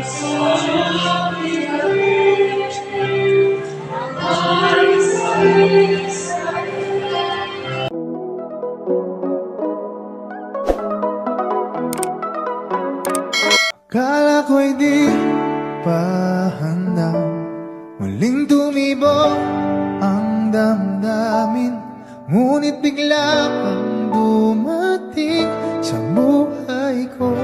Kala ko'y di pa handa, muling tumibok ang damdamin, ngunit bigla kang dumating sa buhay ko.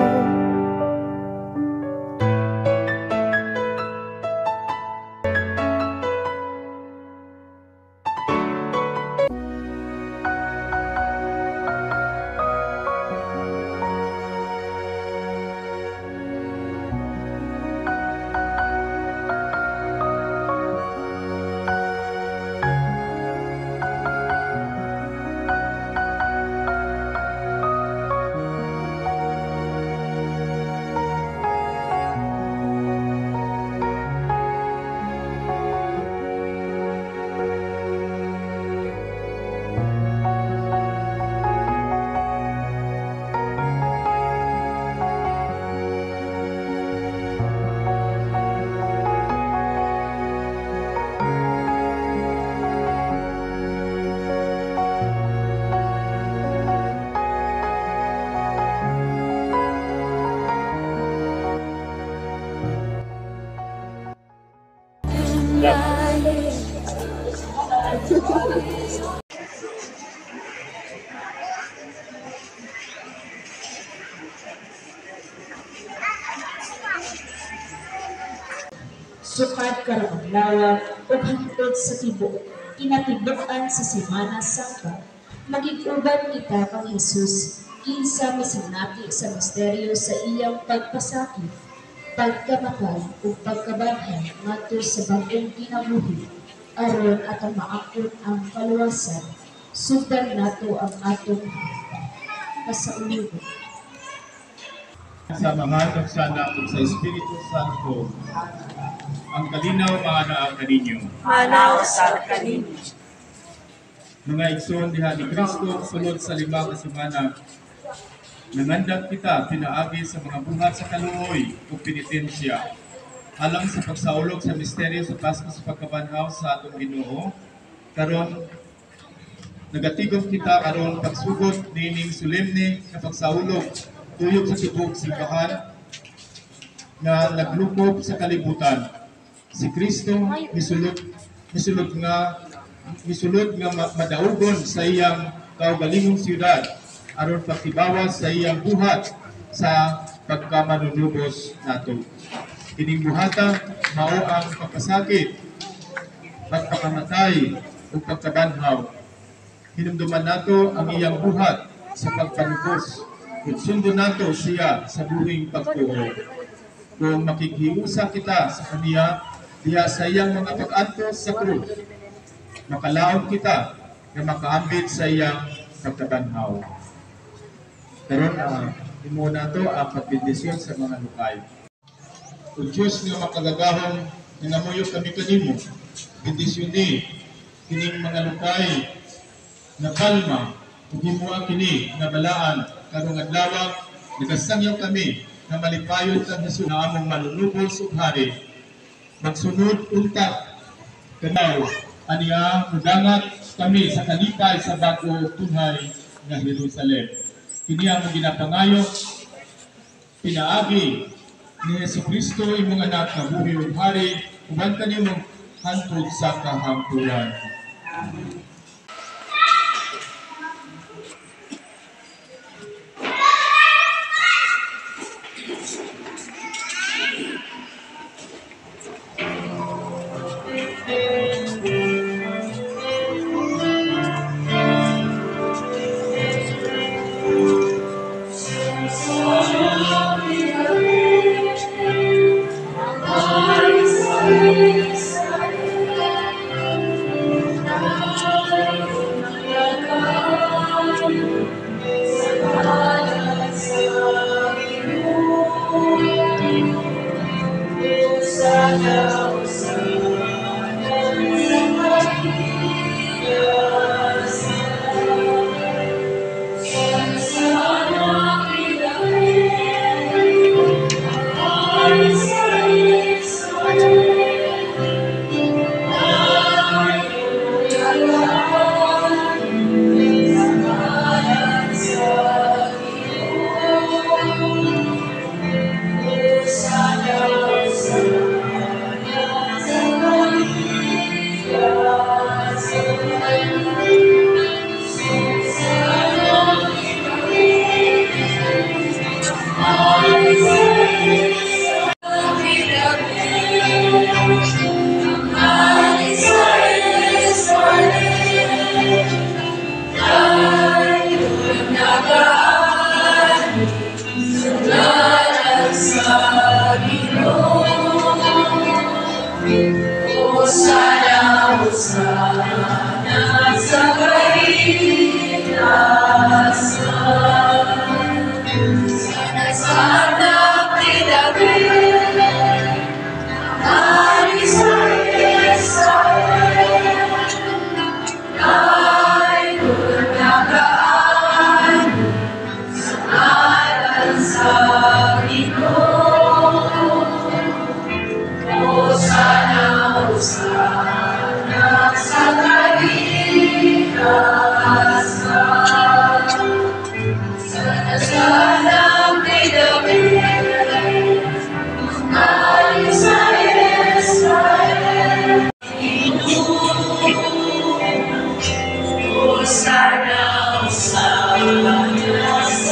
Sukad karon lawak ug hangtod sa tibuok kinatibuk-an sa Semana Santa. Magig-uban kita kang Hesus kinsa misinati sa misteryo sa iyang pagpasakit, pagkamatay ug pagkabanhaw ngadto sa bag-ong kinabuhi aron atong maangkon ang kaluwasan. Sugdan nato ang atong kasaulugan. Sa mga sana ug sa Espiritu Santo, ang kalinaw maanaa kaninyo. Manaw sa kaninyo. Mga igsoon diha ni Kristo sulod sa 5 ka semana, nangandag kita pinaagi sa mga buhat sa kaluoy ug penitensya alang sa pagsaulog sa misteryo sa Pasko sa pagkabanhaw sa atong Ginoo. Karon nagatigom kita karon pagsugod nining solemne nga pagsaulog tuyok sa tibuok simbahan nga naglukob sa kalibutan. Si Kristo misulod nga madaugon sa iyang kaugalingong siyudad aron pagtibawas sa iyang buhat sa pagkamanunubos nato. Kining buhata mao ang pagkasakit, pagkakamatay ug pagkabanhaw. Hinumduman nato ang iyang buhat sa pagpanubos ug sundon nato siya sa buhing pagtuo. Kung makikhiusa kita sa kaniya diha sa iyang mga pag-antos sa krus, makalaom kita na makaambit sa iyang pagkabanhaw. Karon imo nato ang pagbendisyon sa mga lukay. O Diyos nga makagagahong nangamuyo kami kanimo, bendisyon kining mga lukay na kalma ug himuang kini nga balaan karong adlaw nagasangyaw kami na malipayon sa Hesus na among manunubos ug hari. Magsunod unta kanaw aniya mudangat kami sa kalipay sa bago tunhay nga Jerusalem. Kini ang ginapangayo pinaagi ni Jesucristo imong anak nga buhi ug hari uban kanimo hangtod sa kahangturan. Amen. Praise Hosana, Hosana sa kaligtasan. Sana pinagin ang Israel, ay gunagaan sa ngalan sa Panginoon. Hosana, Hosana sa kaligtasan. Sana pinagin ang Israel, Hosana, Hosana sa kaligtasan.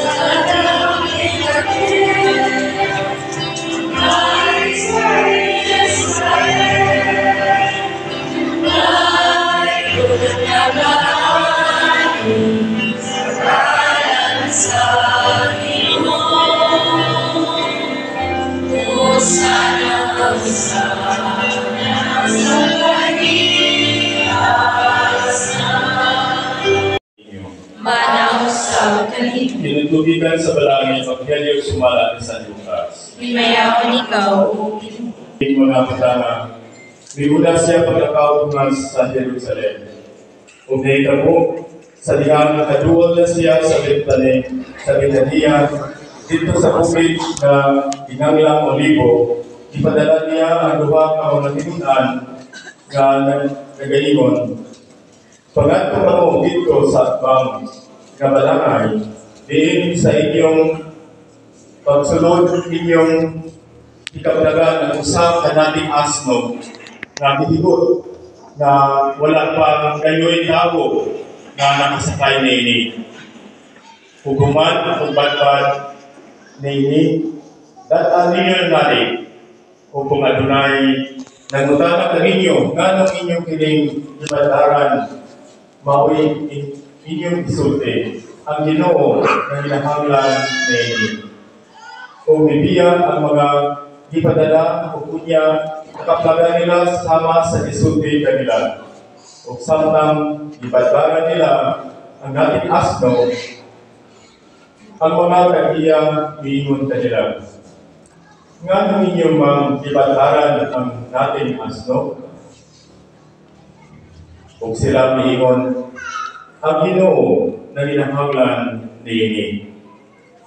Sana pinagin ang Israel, ay gunagaan sa ngalan sa Panginoon. Hosana, Hosana sa kaligtasan. Manaw sa kaligtasan. Tinutubigan sa balangin ang Evangelyo sumala ni San Lucas. Himayaon ikaw, Mga katana, miuna siya pagkakautungan sa Jerusalem. Kung nahitabo, sa dihang nakaduol na siya sa Betania, dito sa bukid na Ginanglang Olivo, ipadala niya ang duha ka mga tinunan nga nagaingon. Pagkat mo dito sa atbang nga balangay, diin sa inyong pagsulod inyong ikapdagan ang usap na nating asno na bihigot na wala pa kayo'y tao na nakasakay na ini. Hukuman at badbad na ini, dataan ninyo na natin kung adunay nagmutanak na ninyo nga nang inyong kining ibadaran maui inyong isulti ang Ginoo na hinahanglan na ini. Kung bibiya ang mga ipadala o kunya nakaplaga nila sama sa isulti kanila. O samtang ibadbaran nila ang nating asno, ang mga kagiyang miingon kanila. Nga nang inyong mga ibadbaran ang nating asno, o sila miingon, ang Ginoo na hinahanglan niini.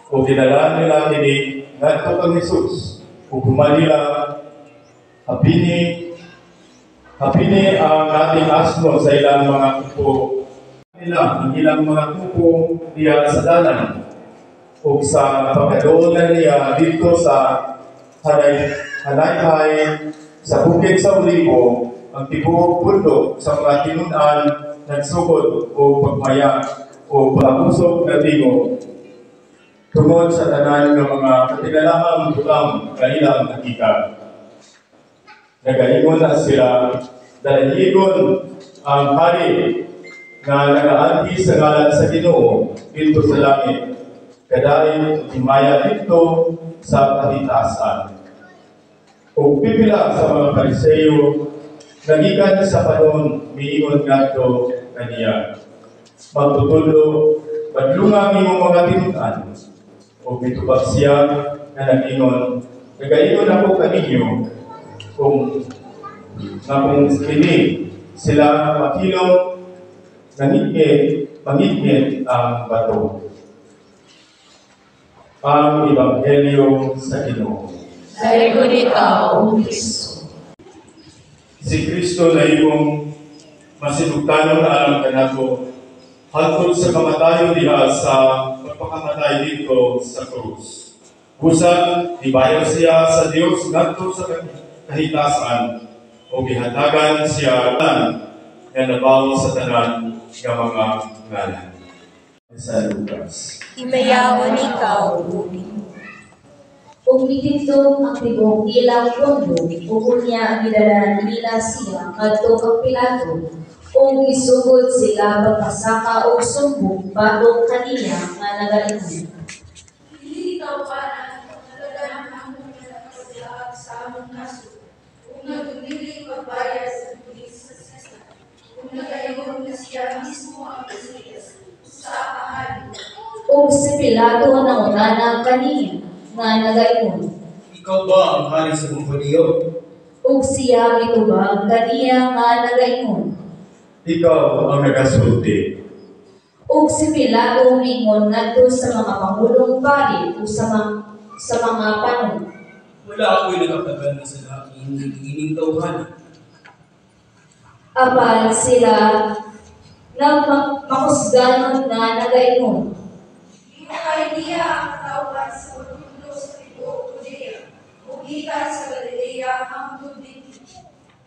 O dinala nila ini ngadto kang Jesus. Hukuman nila, hapini ang ating asno sa ilang mga kupo nila, ang ilang mga kupo niya sa dalan. O sa pagkadoon niya dito sa Hanayhay, sa bukid sa Olivo, ang tibuok bundok sa mga tinunan nagsugod o pagmaya o pagpusok na tingo. Tungod sa tanan ng mga katigalaang butang kanilang nakita. Nagaingon na sila, dalahigon ang hari na nagaanti sa ngalan sa Ginoo dito sa langit. Kadain himaya dito sa kahitasan. O pipila sa mga Pariseyo, nagikan sa panon, miingon ngadto kaniya. Magtutulo, badlunga mimong mga tinutan. O mitubag siya na nag-ingon, nag-ingon ako kaninyo kung kini sila makilong pangitngit ang bato. Ang Ebanghelyo sa Ginoo. Dahil ikaw, Kristo. Si Kristo na iyong masinugtanon na alam ka nato, hangtod sa kamatayon diha sa pagpakamatay dito sa krus. Busan, ibayag siya sa Diyos ngadto sa kahitasan o gihatagan siya nga nabaw sa tanan nga mga ngalan. Sa Lucas. Himayaon ikaw, Uri. Kung ditindog ang tibok ilang kondo, kukunya ang gidala nila siya ngadto kang Pilato, o O isugod sila pagpasaka o sumbong bago kaniya nga nagaingon. Dili ikaw para talaga ang pagkakasalaat sa among kaso. Kung nagdumili pagbayad sa pulis sa sista. Kung nagayon na siya mismo ang Mesiyas sa kahari. O si Pilato nangutana kaniya nga nagaingon. Ikaw ba ang hari sa buong Hudiyo? O siya mitubag kaniya nga nagaingon. Ikaw ang nagasulti. O si Pilato mingon ngadto sa mga pangulong pari o sa mga panon. Wala ako'y nakatagal na sa laking ining tauhan. Apan sila nagmakusganon nga nagaingon. Hinukay niya ang katawan sa pagpulo sa tibuok Judea. Ugitan sa Galilea hangtod dito.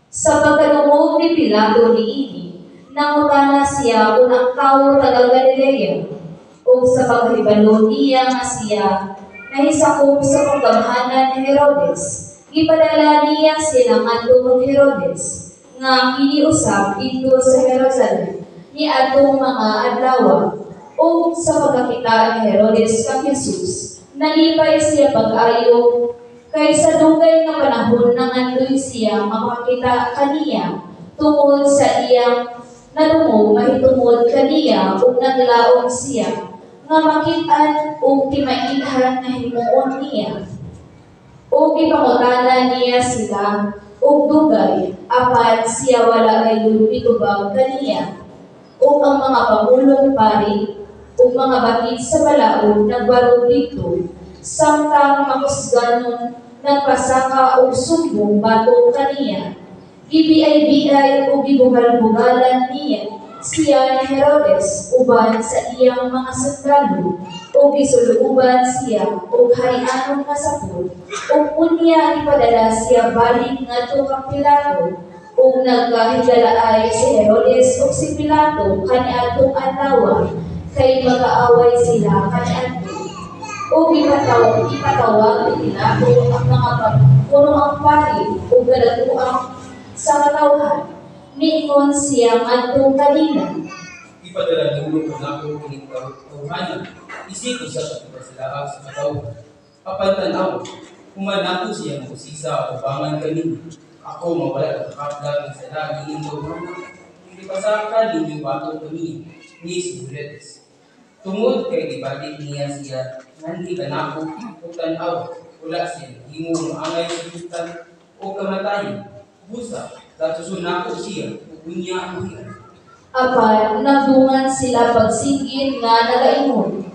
Sa pagkalungog ni Pilato niini, nangutana siya kung ang tao taga Galilea o sa paghibalo niya nga siya nahisakop sa paggamhanan ni Herodes. Ipadala niya sila ngadto kang Herodes nga kiniusap dito sa Jerusalem ni atong mga adlaw o sa pagkakita ni Herodes kang Jesus. Nalipay siya pag-ayo kay sa dugay nga panahon nangandoy siya makakita kaniya tungod sa iyang nadungog mahitungod kaniya ug naglaom siya nga makit-an ug timailhan nga himuon niya. O ipangutana niya sila ug dugay apan siya wala gayon mitubag kaniya. Ug ang mga pangulong pari ug mga bakit sa balaod nagbarog dito samtang makusganon nagpasaka ug sumbong batok kaniya. Ibiyay-biyay o gibugal-bugalan niya siya ni Herodes uban sa iyang mga sundalo o gisuluban siya o harianong nasapod o unya ipadala siya balik ngadto kang Pilato o nagkahigalaay si Herodes o si Pilato kaniadtong adlaw kay mag-aaway sila kaniadto o ipatawag ni Pilato ang mga punuang pari o galaguang sa katawhan, niingon siya ngadto kanina. Ipadala dulo ko na ako kining tauhanan. Isip ko sa pagpasalaak sa katawhan. Kapantanaw, human ako siya kusisa o bangan kanina. Ako mawala at kaplag sa lagi ng tauhanan. Hindi pasaka ninyo bato kanina, ni Sibretes. Tungod kay dibalik niya siya, hindi ka na ako o tanaw. Wala siya, hindi mo maangay sa butan o kamatayin. Busa, tatusun ako siya, upunya ang hiyan. Apan, nagdungan sila pagsigit nga nagaingon.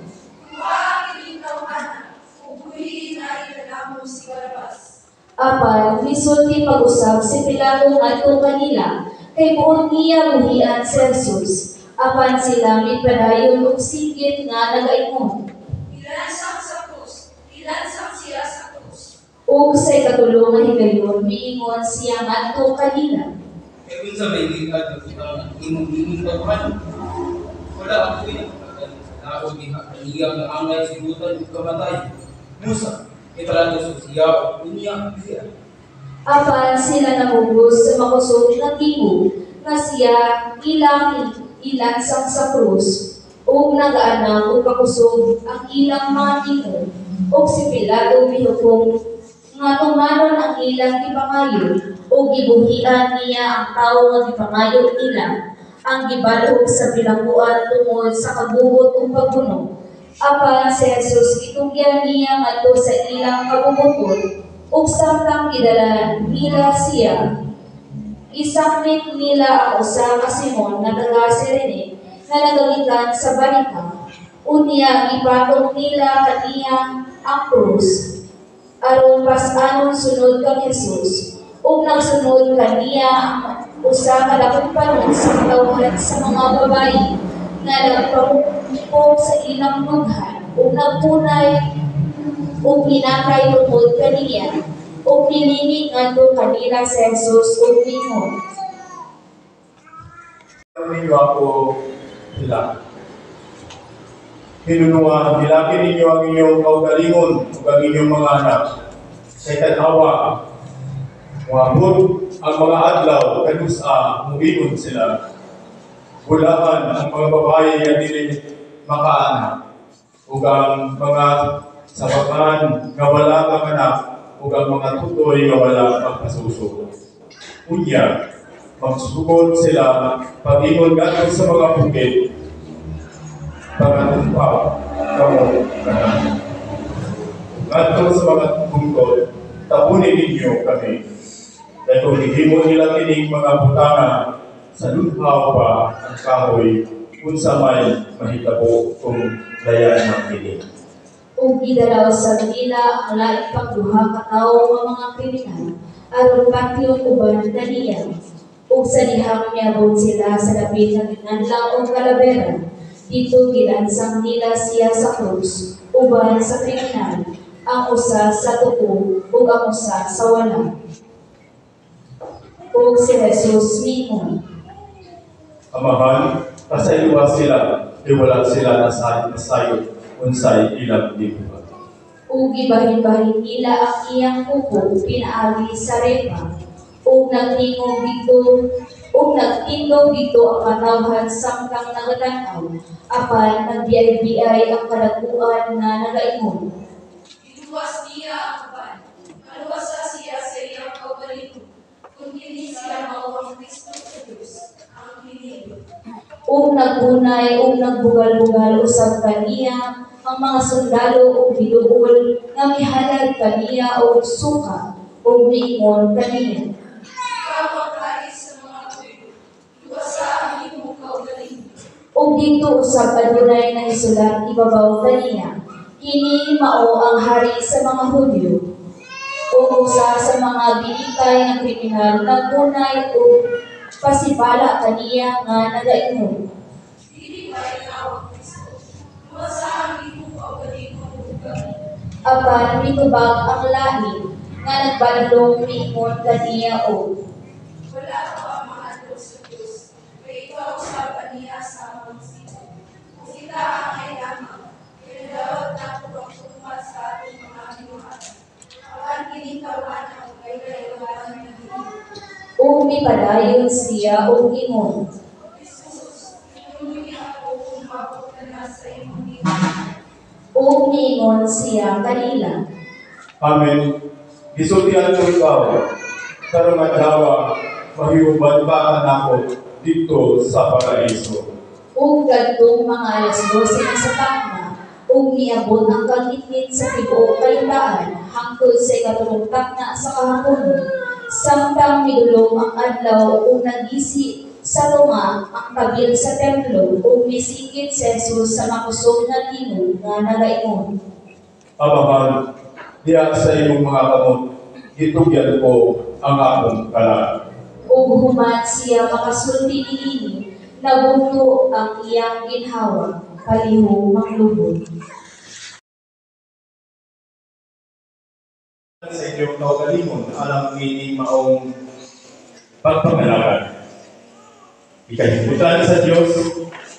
Kuhaan ikaw ana, ubuhin na ilalamo si Barabas. Apan, misulti pag-usap si Pilato ngadto kanila, kay buon niya buhian si Jesus. Apan sila mitpadayon og sigit nga nagaingon. Ilansang sa krus, ilansang siya sa krus. Ug sa ikatulong nga higayon, miingon siya ngadto kanila. Kaya kung sa may lihat ng imong tauhanan, wala ako pinagpagkakan sa tao di hakaliyak na angay sa butan o kamatayin. Musa, ipalatos ko siya o upunya ang hiyan. Apan sila namubos sa makusog ng tibo nga siya ilansang sa krus ug nagaanak ug pakusog ang ilang mga tibo ug si Pilato mihukom nga tumanon ang ilang gipangayo ug gibuhian niya ang tawo nga gipangayo nila ang gibalhog sa bilangguan tungod sa kabuhot ug pagbuno. Apan si Jesus gitugyan niya ngadto sa ilang kabubuton ug samtang gidala nila siya, isakmit nila ang usa ka Simon nga taga Cirene nga nagagikan sa balita. Unya ipatong nila kaniya ang krus aron pas-anon sunod kang Jesus ug nagsunod kaniya ang usa ka dakong panon sa katawhan sa mga babayi nga nagpamukpok sa ilang dughan ug nagpunay ug pinakay tungod kaniya ug pinili ngadto kanila si Jesus ug mingon. Ninyo ako sila. Hinunuan, hilapin ninyo ang inyong kaugalingon ug ang inyong mga anak. Kay tanawa, muabot ang mga adlaw, kanusa, muingon sila. Bulaan ang mga babae nga dili makaanak, ug ang mga sabakan nga wala kang anak, ug ang mga tutoy nga wala kang kasuso. Unya, magsugod sila pag-ingon ngadto sa mga bukid, pangatumpa kamo kanan. Ngadto sa mga bungkod, tapunin ninyo kami. Dahil kung hihimo nila kining mga butana, sa luthaw pa ang kahoy, kung sa may mahitabo kung dayan ng kining. Ug gidalaw sa nila ang laing pagduha ka tawo nga mga kriminal aron patyon uban kaniya. Ug sa dihang miyabot sila sa lapit nga ginadlaw og kalabera, dito gilansang nila siya sa krus uban sa kriminal, ang usa sa tuo ug ang usa sa wala. Ug si Jesus mingon, Amahan, pasayuwa sila, wala sila nasayo unsay ilang dibuhat. ug gibahin-bahin nila ang iyang kuko pinaagi sa repa, ug nagtingog dito ang katawhan samtang nagatanaw, apan nagbiyay-biyay ang kadakuan na nagaingon. Iluwas niya ang uban. Maluwasa siya sa iyang kaugalingon. Kung hindi siya mauwang Kristo sa Diyos, ang pinili. Ug nagbunay ug nagbugal-bugal usab kaniya ang mga sundalo ug biduol nga mihalad kaniya og suka ug miingon kaniya. Ikaw ang kais sa mga tuyo. Iwasa ang imong kaugalingon. Ug dito usab adunay nahisulat ibabaw kaniya, kini mao ang hari sa mga Hudyo. Ug usa sa mga binitay nga kriminal nagbunay ug pasibala kaniya nga nagaingon. Dili ba ikaw ang Kristo? Iwasa ang imong kaugalingon ug kami. Apan mitubag ang lahi nga nagbadlong miingon kaniya og Wala ka ba mahadlo sa Diyos? Kaya ikaw usapan niya sa among sito. Kung kita ang ay lamang, kinadawag na po ang tumat sa ating mga binuhatan. Apan kinintawan ang kailangan ng Diyos. ug mipadayon siya og ingon. Jesus, inumili ako kung mabot ka na sa imong binuhatan. Ug miingon siya kanila. Amen. Gisultihan ko ikaw, karong adlaw, mahiuban ba nako dito sa paraiso. Ug kadtong mga alas 12 na sa takna, ug niabot ang kagitnit sa tibuok kayutaan hangtod sa ikatulong takna sa kahapon. Samtang midulong ang adlaw ug nagisi sa tunga ang kabil sa templo ug misikit si Jesus sa makusog na tingog nga nagaingon. Amahan, diya sa imong mga kamot, gitugyan ko ang akong kalaan. Ug human siya makasulti niini, nabunto ang iyang ginhawa, palihog manglubog. Sa inyong kaugalingon, alam ini maong pagpangalagan. Ikahibutan sa Diyos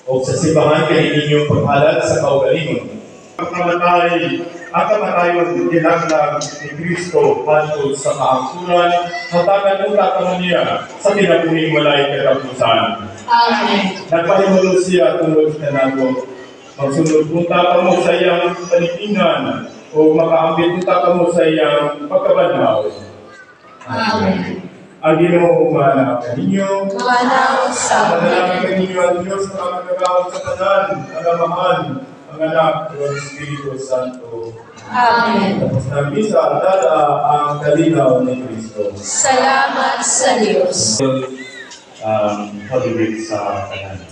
o sa simbahan kay inyong paghalad sa kaugalingon. Ang kamatayon dinagdag ni Kristo hantud sa kaangkuran, hatagan utak ka niya sa kinabuhing walay katapusan. Amen. Nagpahimulo siya tungod sa nago. Magsunod punta ka mo sa iyang panitingan o makaambit punta ka mo sa iyang pagkabanhaw. Amen. Ang Ginoo humana ka ninyo. Manaw sa Manalangin ka ninyo ang Diyos na magagawad sa tanan, ang Amahan, ang Anak, at ang Espiritu Santo. Amen. Tapos ng misa, dada ang kalinaw ni Kristo. Salamat sa Diyos. Pag-ibig sa kanan.